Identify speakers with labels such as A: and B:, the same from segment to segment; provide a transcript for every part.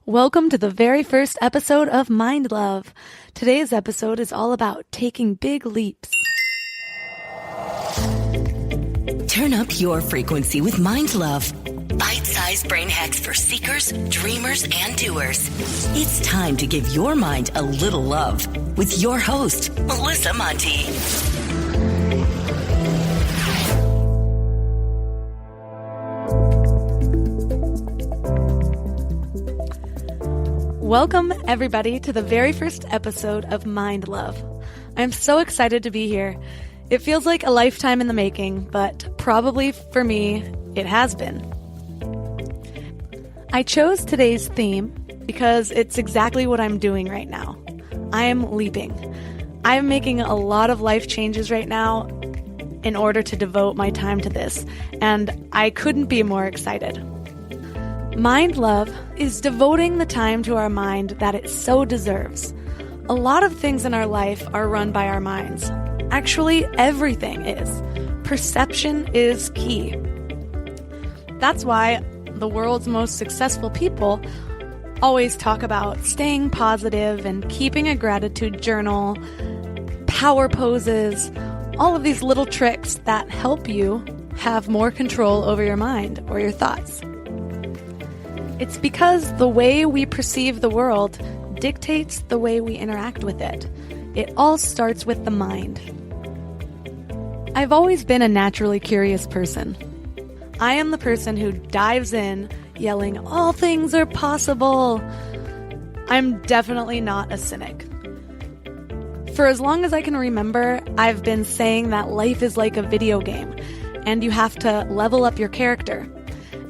A: Welcome to the very first episode of Mind Love. Today's episode is all about taking big leaps.
B: Turn up your frequency with Mind Love. Bite-sized brain hacks for seekers, dreamers, and doers. It's time to give your mind a little love with your host, Melissa Monte.
A: Welcome, everybody, to the very first episode of Mind Love. I'm so excited to be here. It feels like a lifetime in the making, but probably for me, it has been. I chose today's theme because it's exactly what I'm doing right now. I am leaping. I'm making a lot of life changes right now in order to devote my time to this, and I couldn't be more excited. Mind Love is devoting the time to our mind that it so deserves. A lot of things in our life are run by our minds. Actually, everything is. Perception is key. That's why the world's most successful people always talk about staying positive and keeping a gratitude journal, power poses, all of these little tricks that help you have more control over your mind or your thoughts. It's because the way we perceive the world dictates the way we interact with it. It all starts with the mind. I've always been a naturally curious person. I am the person who dives in, yelling, "All things are possible!" I'm definitely not a cynic. For as long as I can remember, I've been saying that life is like a video game, and you have to level up your character.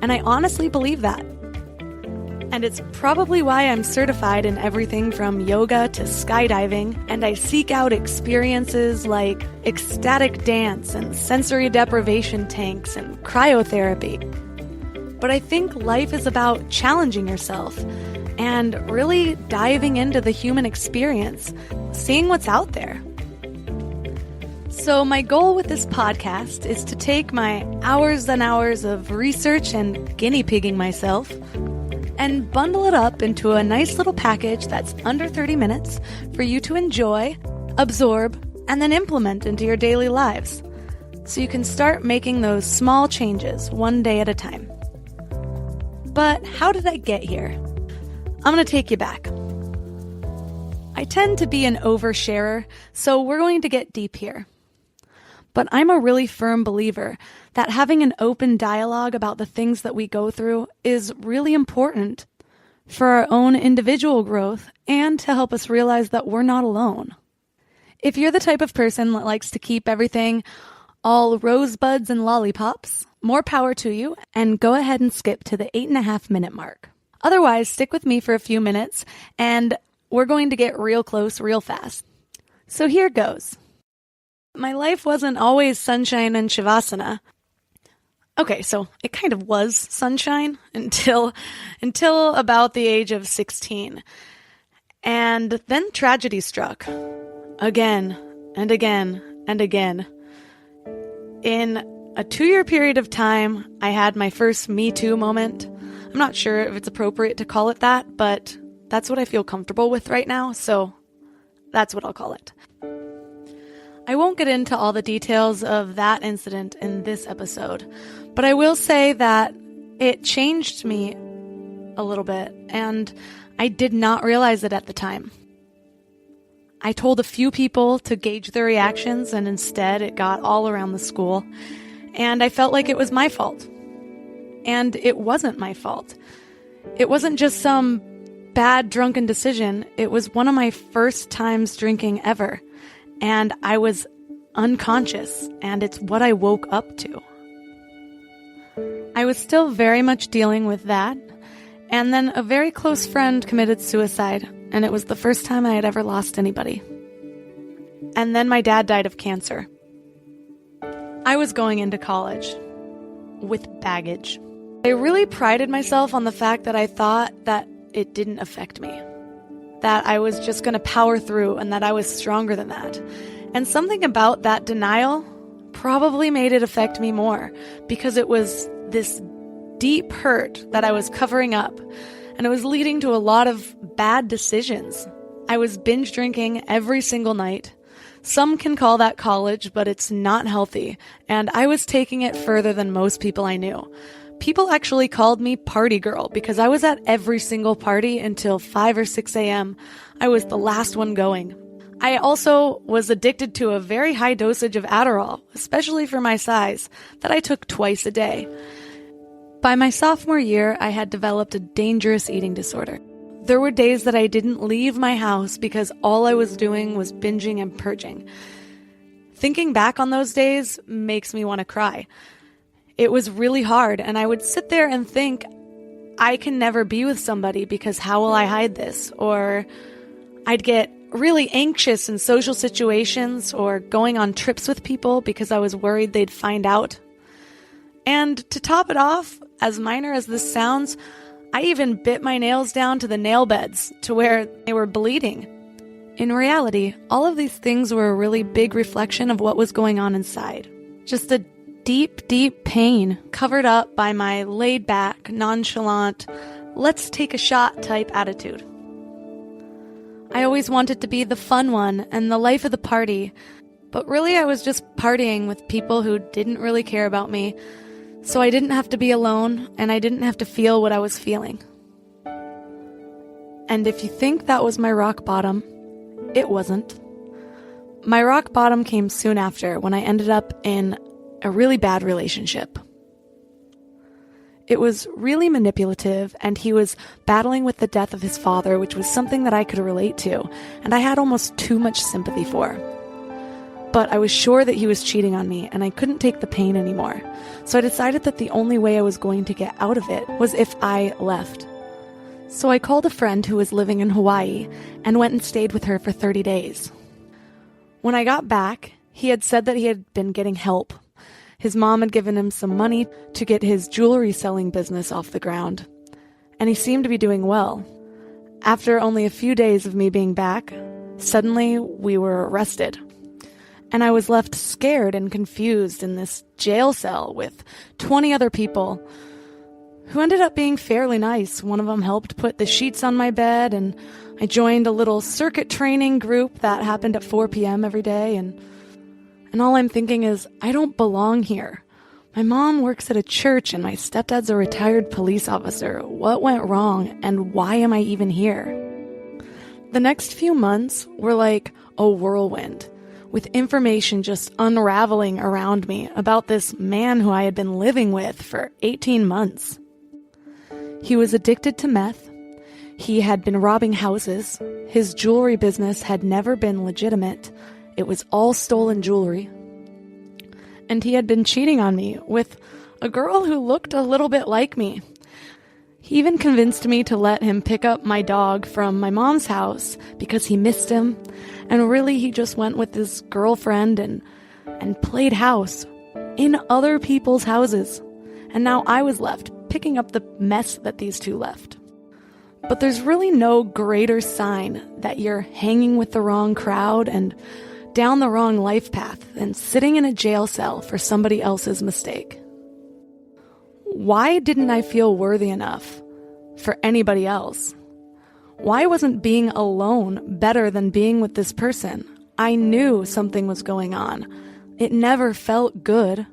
A: And I honestly believe that. And it's probably why I'm certified in everything from yoga to skydiving, and I seek out experiences like ecstatic dance and sensory deprivation tanks and cryotherapy. But I think life is about challenging yourself and really diving into the human experience, seeing what's out there. So my goal with this podcast is to take my hours and hours of research and guinea pigging myself and bundle it up into a nice little package that's under 30 minutes for you to enjoy, absorb, and then implement into your daily lives, so you can start making those small changes one day at a time. But how did I get here? I'm going to take you back. I tend to be an oversharer, so we're going to get deep here. But I'm a really firm believer that having an open dialogue about the things that we go through is really important for our own individual growth and to help us realize that we're not alone. If you're the type of person that likes to keep everything all rosebuds and lollipops, more power to you, and go ahead and skip to the 8.5-minute mark. Otherwise, stick with me for a few minutes and we're going to get real close real fast. So here goes. My life wasn't always sunshine and shavasana. Okay, so it kind of was sunshine until about the age of 16. And then tragedy struck. Again and again and again. In a 2-year period of time, I had my first Me Too moment. I'm not sure if it's appropriate to call it that, but that's what I feel comfortable with right now, so that's what I'll call it. I won't get into all the details of that incident in this episode, but I will say that it changed me a little bit, and I did not realize it at the time. I told a few people to gauge their reactions, and instead it got all around the school, and I felt like it was my fault. And it wasn't my fault. It wasn't just some bad drunken decision. It was one of my first times drinking ever. And I was unconscious, and it's what I woke up to. I was still very much dealing with that, and then a very close friend committed suicide, and it was the first time I had ever lost anybody. And then my dad died of cancer. I was going into college with baggage. I really prided myself on the fact that I thought that it didn't affect me. That I was just going to power through and that I was stronger than that. And something about that denial probably made it affect me more because it was this deep hurt that I was covering up. and it was leading to a lot of bad decisions. I was binge drinking every single night. Some can call that college, but it's not healthy, and I was taking it further than most people I knew. People actually called me party girl because I was at every single party until 5 or 6 a.m. I was the last one going. I also was addicted to a very high dosage of Adderall, especially for my size, that I took twice a day. By my sophomore year, I had developed a dangerous eating disorder. There were days that I didn't leave my house because all I was doing was binging and purging. Thinking back on those days makes me want to cry. It was really hard, and I would sit there and think, I can never be with somebody because how will I hide this? Or I'd get really anxious in social situations or going on trips with people because I was worried they'd find out. And to top it off, as minor as this sounds, I even bit my nails down to the nail beds to where they were bleeding. In reality, all of these things were a really big reflection of what was going on inside. Just a deep, deep pain covered up by my laid-back, nonchalant, let's take a shot type attitude. I always wanted to be the fun one and the life of the party, but really I was just partying with people who didn't really care about me, so I didn't have to be alone and I didn't have to feel what I was feeling. And if you think that was my rock bottom, it wasn't. My rock bottom came soon after when I ended up in a really bad relationship. It was really manipulative, and he was battling with the death of his father, which was something that I could relate to, and I had almost too much sympathy for. But I was sure that he was cheating on me, and I couldn't take the pain anymore. So I decided that the only way I was going to get out of it was if I left. So I called a friend who was living in Hawaii and went and stayed with her for 30 days. When I got back, he had said that he had been getting help. His mom had given him some money to get his jewelry selling business off the ground, and he seemed to be doing well. After only a few days of me being back, suddenly we were arrested, and I was left scared and confused in this jail cell with 20 other people who ended up being fairly nice. One of them helped put the sheets on my bed, and I joined a little circuit training group that happened at 4 p.m. every day, and all I'm thinking is, I don't belong here. My mom works at a church and my stepdad's a retired police officer. What went wrong and why am I even here? The next few months were like a whirlwind, with information just unraveling around me about this man who I had been living with for 18 months. He was addicted to meth. He had been robbing houses. His jewelry business had never been legitimate. It was all stolen jewelry. And he had been cheating on me with a girl who looked a little bit like me. He even convinced me to let him pick up my dog from my mom's house because he missed him. And really, he just went with his girlfriend and played house in other people's houses. And now I was left picking up the mess that these two left. But there's really no greater sign that you're hanging with the wrong crowd and down the wrong life path than sitting in a jail cell for somebody else's mistake. Why didn't I feel worthy enough for anybody else? Why wasn't being alone better than being with this person? I knew something was going on. It never felt good.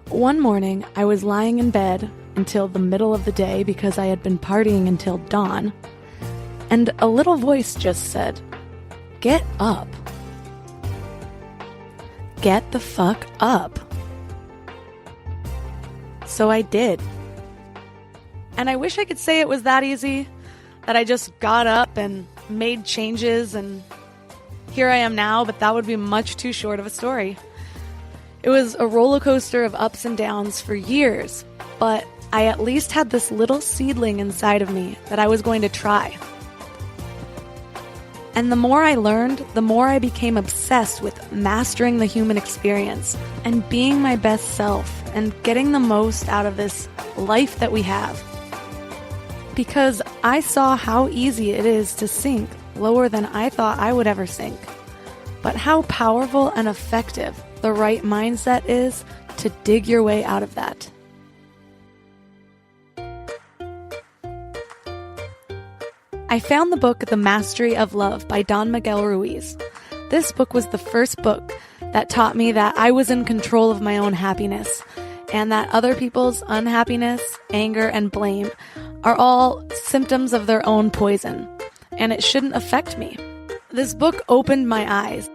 A: One morning, I was lying in bed until the middle of the day because I had been partying until dawn, and a little voice just said, "Get up. Get the fuck up." So I did. And I wish I could say it was that easy, that I just got up and made changes and here I am now, but that would be much too short of a story. It was a roller coaster of ups and downs for years, but I at least had this little seedling inside of me that I was going to try. And the more I learned, the more I became obsessed with mastering the human experience and being my best self and getting the most out of this life that we have. Because I saw how easy it is to sink lower than I thought I would ever sink. But how powerful and effective the right mindset is to dig your way out of that. I found the book The Mastery of Love by Don Miguel Ruiz. This book was the first book that taught me that I was in control of my own happiness, and that other people's unhappiness, anger, and blame are all symptoms of their own poison, and it shouldn't affect me. This book opened my eyes.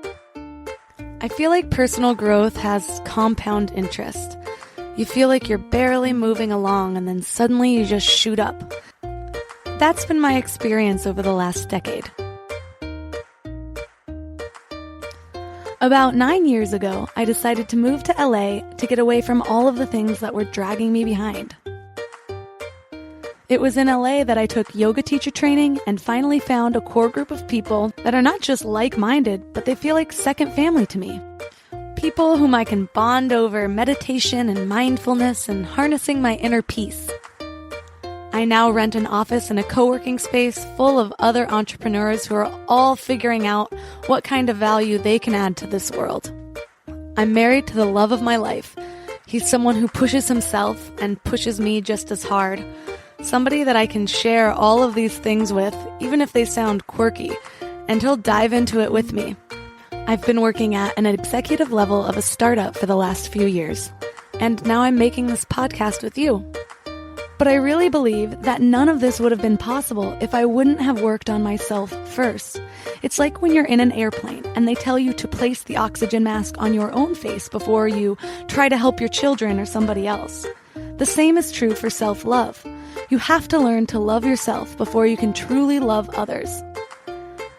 A: I feel like personal growth has compound interest. You feel like you're barely moving along, and then suddenly you just shoot up. That's been my experience over the last decade. About 9 years ago, I decided to move to LA to get away from all of the things that were dragging me behind. It was in LA that I took yoga teacher training and finally found a core group of people that are not just like-minded, but they feel like second family to me. People whom I can bond over meditation and mindfulness and harnessing my inner peace. I now rent an office in a co-working space full of other entrepreneurs who are all figuring out what kind of value they can add to this world. I'm married to the love of my life. He's someone who pushes himself and pushes me just as hard. Somebody that I can share all of these things with, even if they sound quirky, and he'll dive into it with me. I've been working at an executive level of a startup for the last few years, and now I'm making this podcast with you. But I really believe that none of this would have been possible if I wouldn't have worked on myself first. It's like when you're in an airplane and they tell you to place the oxygen mask on your own face before you try to help your children or somebody else. The same is true for self-love. You have to learn to love yourself before you can truly love others.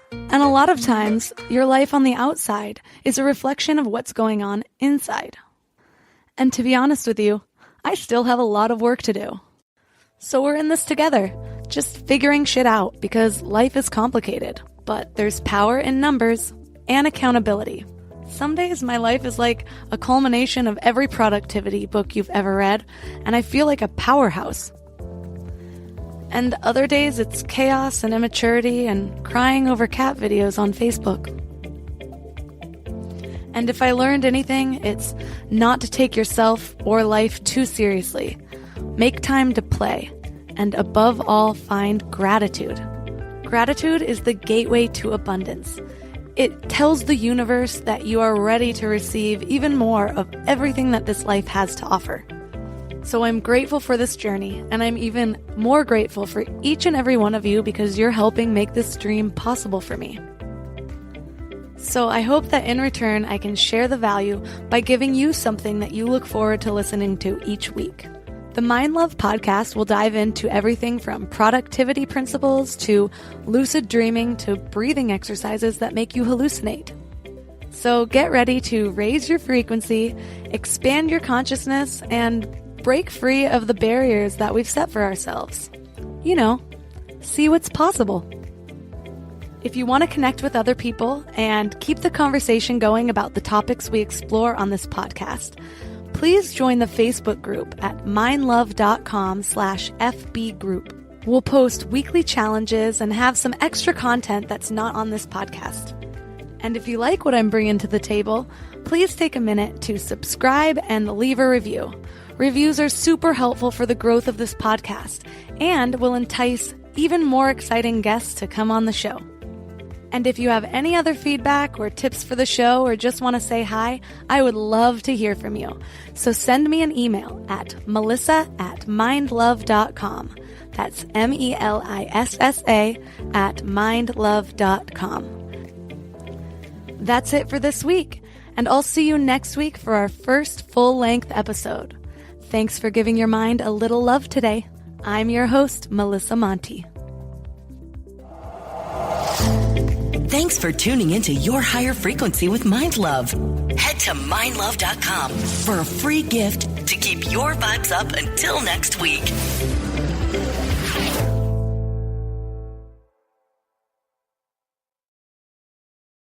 A: And a lot of times, your life on the outside is a reflection of what's going on inside. And to be honest with you, I still have a lot of work to do. So we're in this together, just figuring shit out because life is complicated. But there's power in numbers and accountability. Some days my life is like a culmination of every productivity book you've ever read, and I feel like a powerhouse. And other days it's chaos and immaturity and crying over cat videos on Facebook. And if I learned anything, it's not to take yourself or life too seriously. Make time to play, and above all, find gratitude. Gratitude is the gateway to abundance. It tells the universe that you are ready to receive even more of everything that this life has to offer. So I'm grateful for this journey, and I'm even more grateful for each and every one of you because you're helping make this dream possible for me. So I hope that in return I can share the value by giving you something that you look forward to listening to each week. The Mind Love podcast will dive into everything from productivity principles to lucid dreaming to breathing exercises that make you hallucinate. So get ready to raise your frequency, expand your consciousness, and break free of the barriers that we've set for ourselves. You know, see what's possible. If you want to connect with other people and keep the conversation going about the topics we explore on this podcast, please join the Facebook group at mindlove.com/FB group. We'll post weekly challenges and have some extra content that's not on this podcast. And if you like what I'm bringing to the table, please take a minute to subscribe and leave a review. Reviews are super helpful for the growth of this podcast and will entice even more exciting guests to come on the show. And if you have any other feedback or tips for the show or just want to say hi, I would love to hear from you. So send me an email at melissa@mindlove.com. That's MELISSA @mindlove.com. That's it for this week, and I'll see you next week for our first full-length episode. Thanks for giving your mind a little love today. I'm your host, Melissa Monte.
B: Thanks for tuning into Your Higher Frequency with Mind Love. Head to mindlove.com for a free gift to keep your vibes up until next week.